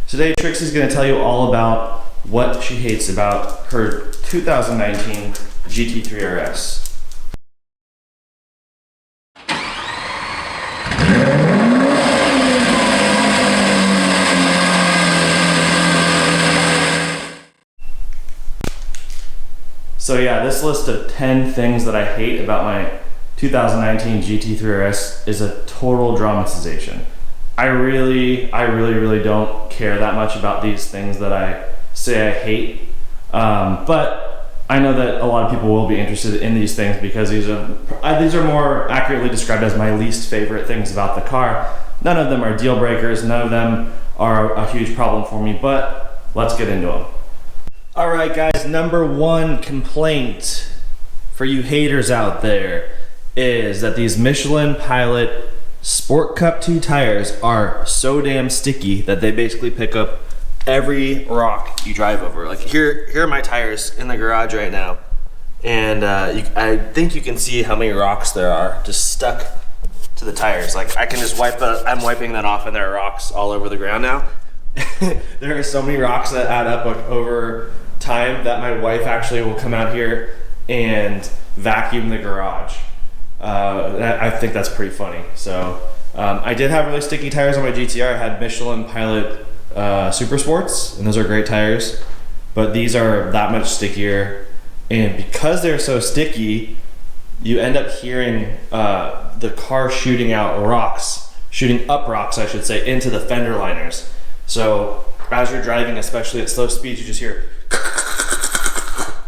Today, Trixie's going to tell you all about what she hates about her 2019 GT3 RS. So yeah, this list of 10 things that I hate about my 2019 GT3 RS is a total dramatization. I really don't care that much about these things that I say I hate, but I know that a lot of people will be interested in these things because these are more accurately described as my least favorite things about the car. None of them are deal breakers, none of them are a huge problem for me, but let's get into them. All right, guys, number one complaint for you haters out there is that these Michelin Pilot Sport Cup 2 tires are so damn sticky that they basically pick up every rock you drive over. Like here are my tires in the garage right now, and I think you can see how many rocks there are just stuck to the tires. Like I can just I'm wiping that off, and there are rocks all over the ground now. There are so many rocks that add up over time that my wife actually will come out here and vacuum the garage. I think that's pretty funny. So I did have really sticky tires on my GTR. I had Michelin Pilot Super Sports, and those are great tires, but these are that much stickier, and because they're so sticky, you end up hearing the car shooting up rocks, I should say, into the fender liners. So as you're driving, especially at slow speeds, you just hear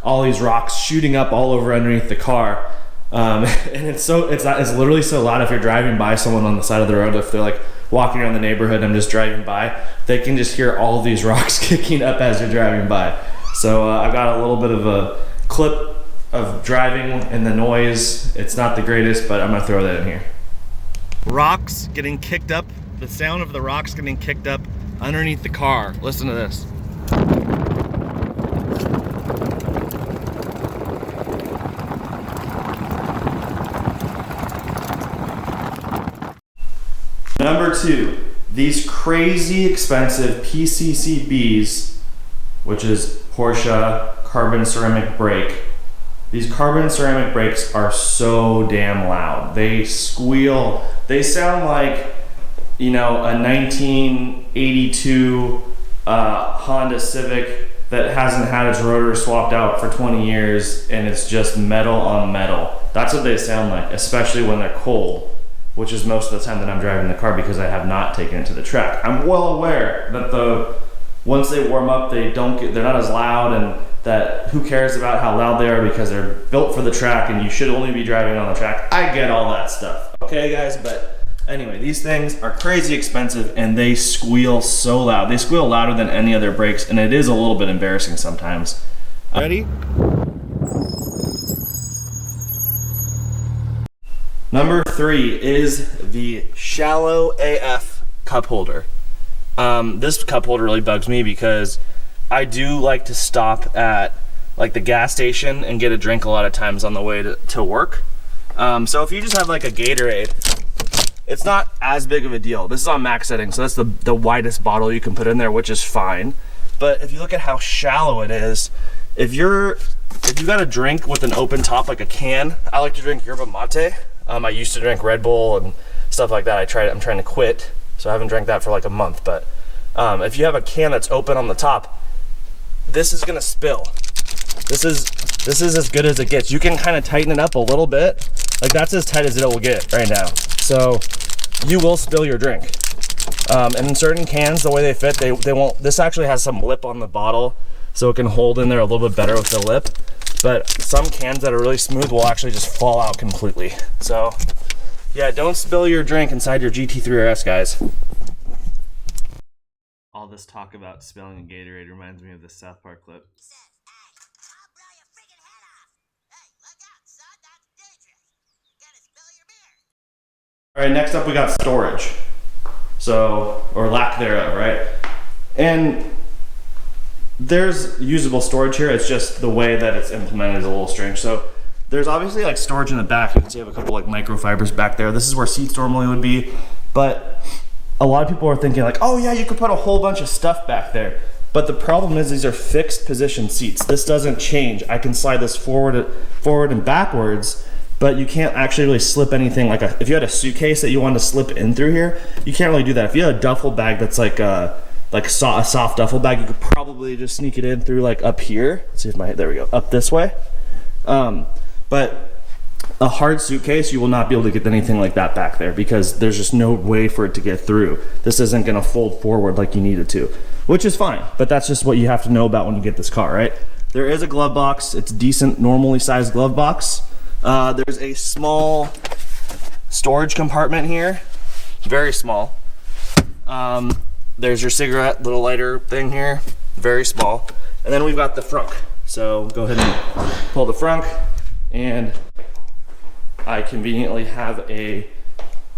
all these rocks shooting up all over underneath the car. And it's literally so loud if you're driving by someone on the side of the road. If they're like walking around the neighborhood, I'm just driving by, they can just hear all these rocks kicking up as you're driving by. So I've got a little bit of a clip of driving and the noise. It's not the greatest, but I'm gonna throw that in here. Rocks getting kicked up, the sound of the rocks getting kicked up underneath the car. Listen to this. Number two, these crazy expensive PCCBs, which is Porsche carbon ceramic brake. These carbon ceramic brakes are so damn loud. They squeal. They sound like, you know, a 1982 Honda Civic that hasn't had its rotor swapped out for 20 years and it's just metal on metal. That's what they sound like, especially when they're cold, which is most of the time that I'm driving the car because I have not taken it to the track. I'm well aware that once they warm up, they're not as loud, and that who cares about how loud they are because they're built for the track and you should only be driving on the track. I get all that stuff, okay guys? But anyway, these things are crazy expensive and they squeal so loud. They squeal louder than any other brakes, and it is a little bit embarrassing sometimes. Ready? Number three is the shallow AF cup holder. This cup holder really bugs me because I do like to stop at like the gas station and get a drink a lot of times on the way to work. So if you just have like a Gatorade, it's not as big of a deal. This is on max setting, so that's the widest bottle you can put in there, which is fine. But if you look at how shallow it is, if you got a drink with an open top like a can, I like to drink yerba mate. I used to drink Red Bull and stuff like that. I'm trying to quit, so I haven't drank that for like a month. But if you have a can that's open on the top, this is gonna spill. This is as good as it gets. You can kind of tighten it up a little bit. Like that's as tight as it will get right now. So you will spill your drink. And in certain cans, the way they fit, they won't. This actually has some lip on the bottle, so it can hold in there a little bit better with the lip. But some cans that are really smooth will actually just fall out completely. So yeah, don't spill your drink inside your GT3 RS, guys. All this talk about spilling a Gatorade reminds me of this South Park clip. All right, next up we got storage. So, or lack thereof, right? And there's usable storage here. It's just the way that it's implemented is a little strange. So there's obviously like storage in the back. You can see I have a couple like microfibers back there. This is where seats normally would be, but a lot of people are thinking like, oh yeah, you could put a whole bunch of stuff back there. But the problem is these are fixed position seats. This doesn't change. I can slide this forward and backwards, but you can't actually really slip anything. Like if you had a suitcase that you wanted to slip in through here, you can't really do that. If you had a duffel bag that's like a soft duffel bag, you could probably just sneak it in through like up here. Let's see if there we go, up this way. But a hard suitcase, you will not be able to get anything like that back there because there's just no way for it to get through. This isn't gonna fold forward like you need it to, which is fine, but that's just what you have to know about when you get this car, right? There is a glove box. It's a decent, normally sized glove box. There's a small storage compartment here, very small. There's your cigarette little lighter thing here, very small. And then we've got the frunk. So go ahead and pull the frunk, and I conveniently have a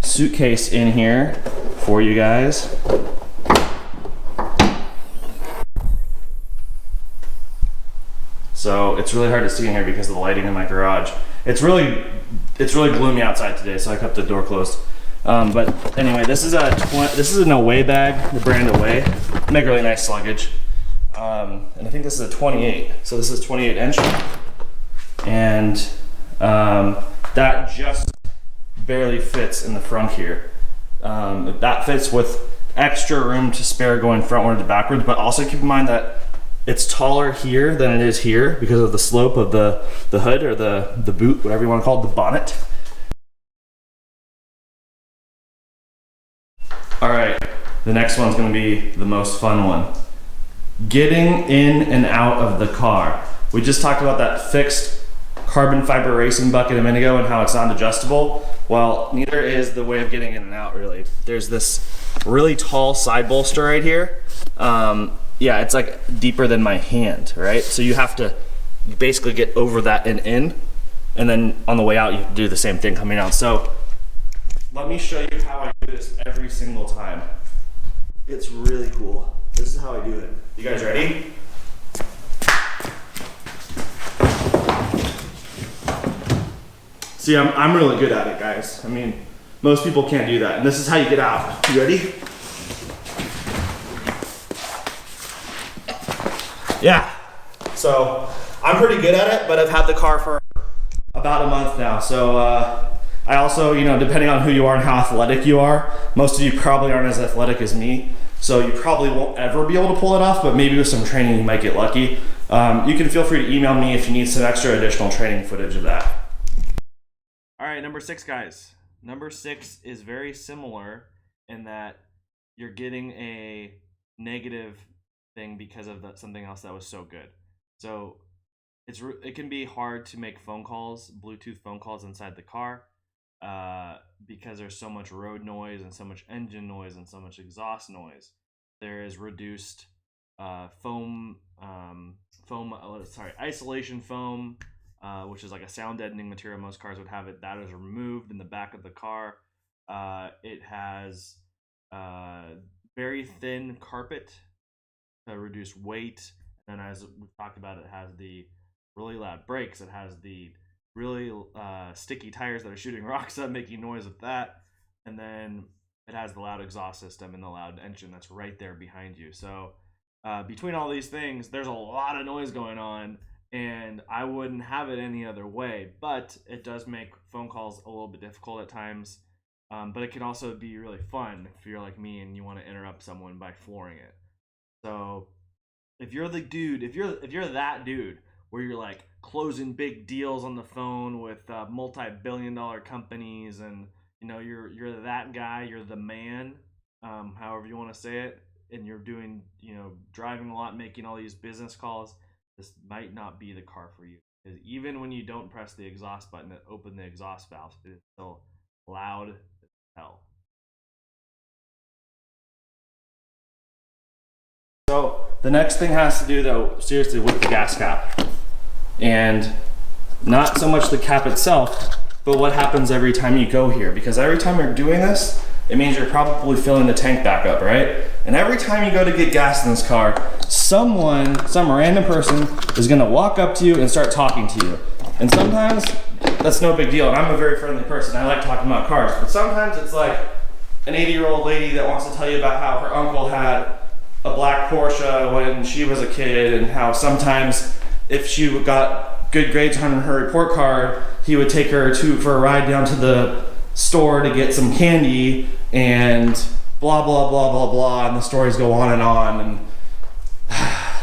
suitcase in here for you guys. So it's really hard to see in here because of the lighting in my garage. It's really gloomy outside today, so I kept the door closed. But anyway, this is an Away bag, the brand Away. They make really nice luggage. And I think this is a 28. So this is 28 inch. And that just barely fits in the front here. That fits with extra room to spare going frontward to backwards, but also keep in mind that it's taller here than it is here because of the slope of the hood or the boot, whatever you want to call it, the bonnet. All right, the next one's gonna be the most fun one. Getting in and out of the car. We just talked about that fixed carbon fiber racing bucket a minute ago and how it's not adjustable. Well, neither is the way of getting in and out, really. There's this really tall side bolster right here. Yeah, it's like deeper than my hand, right? So you have to basically get over that and in, and then on the way out, you do the same thing coming out. So let me show you how I do this every single time. It's really cool. This is how I do it. You guys ready? See, I'm really good at it, guys. I mean, most people can't do that. And this is how you get out. You ready? Yeah. So I'm pretty good at it, but I've had the car for about a month now. So I also, you know, depending on who you are and how athletic you are, most of you probably aren't as athletic as me. So you probably won't ever be able to pull it off, but maybe with some training you might get lucky. You can feel free to email me if you need some extra additional training footage of that. All right, number 6, guys. Number 6 is very similar in that you're getting a negative thing because of something else that was so good. So it can be hard to make phone calls, Bluetooth phone calls inside the car, because there's so much road noise and so much engine noise and so much exhaust noise. There is reduced isolation foam, which is like a sound deadening material. Most cars would have it. That is removed in the back of the car. It has very thin carpet to reduce weight. And as we talked about, it has the really loud brakes. It has the really sticky tires that are shooting rocks up, making noise with that. And then it has the loud exhaust system and the loud engine that's right there behind you. So between all these things, there's a lot of noise going on, and I wouldn't have it any other way. But it does make phone calls a little bit difficult at times. But it can also be really fun if you're like me and you want to interrupt someone by flooring it. So if you're the dude, if you're that dude where you're like closing big deals on the phone with multi-billion-dollar companies, and you know you're that guy, you're the man, however you want to say it, and you're doing, you know, driving a lot, making all these business calls, this might not be the car for you. Because even when you don't press the exhaust button to open the exhaust valve, it's still loud as hell. So the next thing has to do, though, seriously, with the gas cap. And not so much the cap itself, but what happens every time you go here. Because every time you're doing this, it means you're probably filling the tank back up, right? And every time you go to get gas in this car, some random person is gonna walk up to you and start talking to you. And sometimes that's no big deal. And I'm a very friendly person. I like talking about cars. But sometimes it's like, an 80-year-old lady that wants to tell you about how her uncle had a black Porsche when she was a kid, and how sometimes if she got good grades on her report card, he would take her for a ride down to the store to get some candy, and blah blah blah blah blah, and the stories go on, and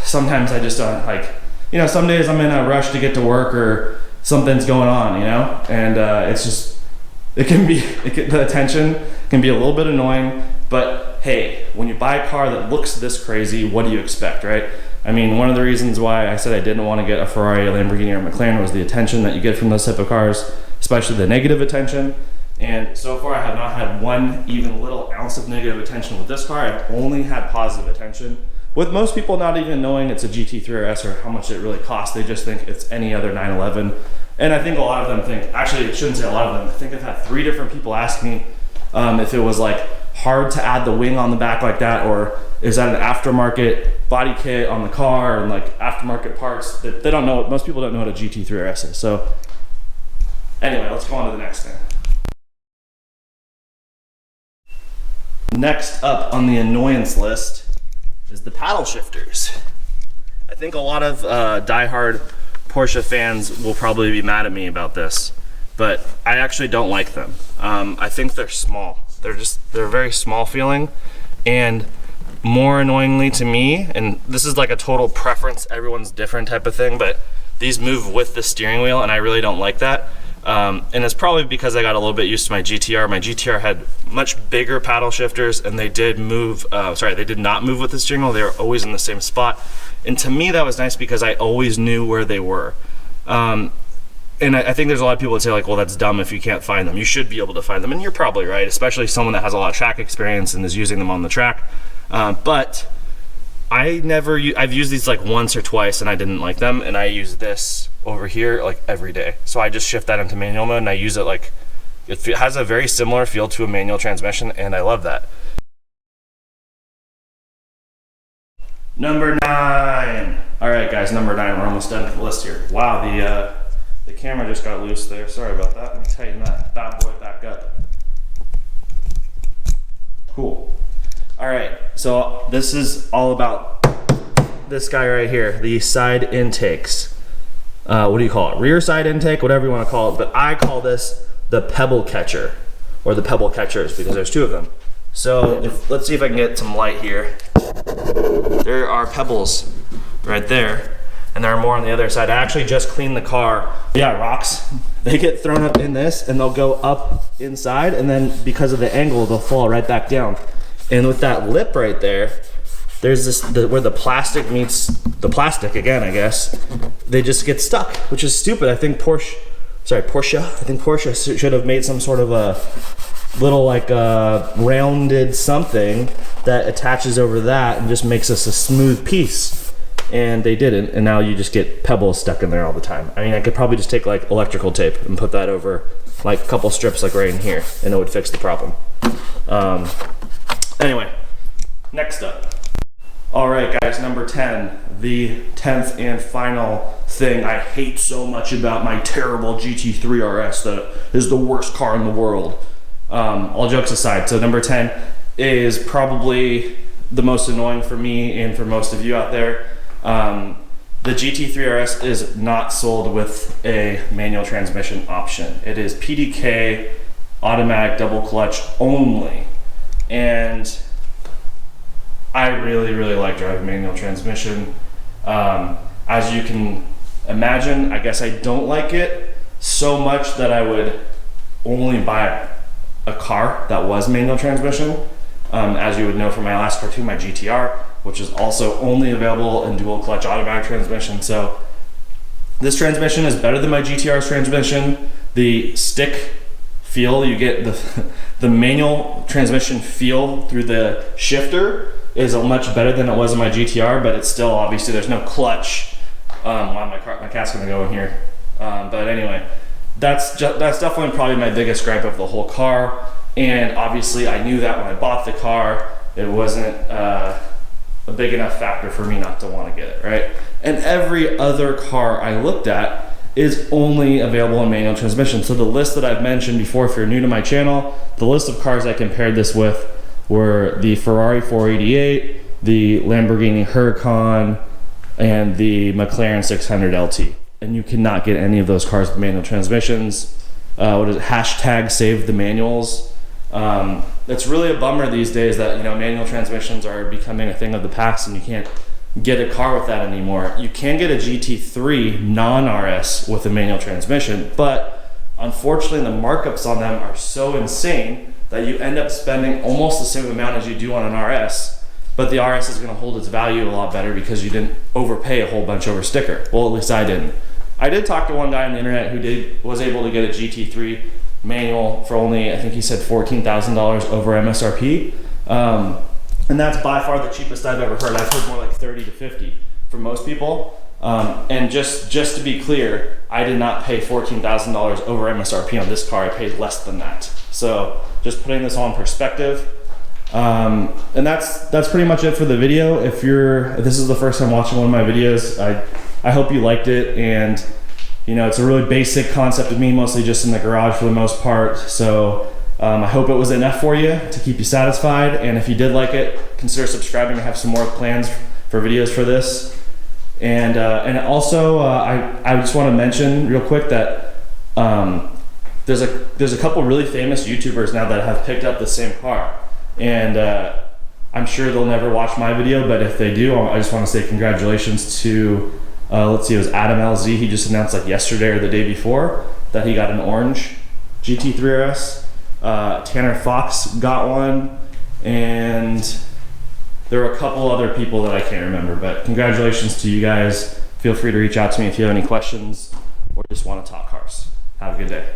sometimes I just don't, like, you know, some days I'm in a rush to get to work or something's going on, you know, and it's just, the attention can be a little bit annoying. But hey, when you buy a car that looks this crazy, what do you expect, right? I mean, one of the reasons why I said I didn't want to get a Ferrari, a Lamborghini, or a McLaren was the attention that you get from those type of cars, especially the negative attention. And so far I have not had one even little ounce of negative attention with this car. I've only had positive attention, with most people not even knowing it's a GT3 RS or how much it really costs. They just think it's any other 911. And I think a lot of them think, actually I shouldn't say a lot of them, I think I've had 3 different people ask me if it was like hard to add the wing on the back like that, or is that an aftermarket body kit on the car and like aftermarket parts. That they don't know. Most people don't know what a GT3 RS is. So anyway, let's go on to the next thing. Next up on the annoyance list is the paddle shifters. I think a lot of diehard Porsche fans will probably be mad at me about this, but I actually don't like them. I think they're small. They're very small feeling, and more annoyingly to me, and this is like a total preference, everyone's different type of thing, but these move with the steering wheel, and I really don't like that. And it's probably because I got a little bit used to my GTR. My GTR had much bigger paddle shifters, and they did move, they did not move with the steering wheel. They were always in the same spot. And to me, that was nice because I always knew where they were. And I think there's a lot of people that say like, well, that's dumb if you can't find them. You should be able to find them, and you're probably right, especially someone that has a lot of track experience and is using them on the track. But I've used these like once or twice and I didn't like them, and I use this over here like every day. So I just shift that into manual mode and I use it like, it has a very similar feel to a manual transmission, and I love that. Number 9. All right guys, number 9, we're almost done with the list here. Wow, the camera just got loose there. Sorry about that. Let me tighten that bad boy back up. Cool. All right, so this is all about this guy right here, the side intakes. What do you call it? Rear side intake, whatever you want to call it. But I call this the Pebble Catcher, or the Pebble Catchers, because there's 2 of them. So let's see if I can get some light here. There are pebbles right there, and there are more on the other side. I actually just cleaned the car. Yeah, rocks. They get thrown up in this, and they'll go up inside, and then because of the angle, they'll fall right back down. And with that lip right there, there's this, where the plastic meets the plastic again, I guess, they just get stuck, which is stupid. I think Porsche should have made some sort of a little like rounded something that attaches over that and just makes us a smooth piece. And they didn't, and now you just get pebbles stuck in there all the time. I mean, I could probably just take like electrical tape and put that over like a couple strips like right in here, and it would fix the problem. Anyway, next up. All right guys, number 10, the 10th and final thing I hate so much about my terrible GT3 RS that is the worst car in the world. All jokes aside, so number 10 is probably the most annoying for me and for most of you out there. The GT3 RS is not sold with a manual transmission option. It is PDK automatic double clutch only. And I really, really like driving manual transmission. As you can imagine, I guess I don't like it so much that I would only buy a car that was manual transmission. As you would know from my last car too, my GTR, which is also only available in dual clutch automatic transmission. So this transmission is better than my GTR's transmission. The stick feel, you get the manual transmission feel through the shifter is much better than it was in my GTR, but it's still, obviously there's no clutch. My cat's gonna go in here. But anyway, that's definitely probably my biggest gripe of the whole car. And obviously I knew that when I bought the car, it wasn't a big enough factor for me not to want to get it, right? And every other car I looked at, is only available in manual transmission. So the list that I've mentioned before, if you're new to my channel, the list of cars I compared this with were the Ferrari 488, the Lamborghini Huracan, and the McLaren 600 LT. And you cannot get any of those cars with manual transmissions. What is it? Hashtag save the manuals. It's really a bummer these days that, you know, manual transmissions are becoming a thing of the past and you can't get a car with that anymore. You can get a GT3 non-RS with a manual transmission, but unfortunately the markups on them are so insane that you end up spending almost the same amount as you do on an RS, but the RS is going to hold its value a lot better because you didn't overpay a whole bunch over sticker. Well, at least I didn't. I did talk to one guy on the internet who was able to get a GT3 manual for only, I think he said $14,000 over MSRP. And that's by far the cheapest I've ever heard. I've heard more like 30 to 50 for most people. And just to be clear, I did not pay $14,000 over MSRP on this car. I paid less than that. So just putting this all in perspective. And that's pretty much it for the video. If this is the first time watching one of my videos, I hope you liked it. And you know, it's a really basic concept of me, mostly just in the garage for the most part. So I hope it was enough for you to keep you satisfied. And if you did like it, consider subscribing. I have some more plans for videos for this. And also, I just want to mention real quick that there's a couple really famous YouTubers now that have picked up the same car. And I'm sure they'll never watch my video, but if they do, I just want to say congratulations to, let's see, it was Adam LZ. He just announced like yesterday or the day before that he got an orange GT3 RS. Tanner Fox got one, and there were a couple other people that I can't remember, but congratulations to you guys. Feel free to reach out to me if you have any questions or just want to talk cars. Have a good day.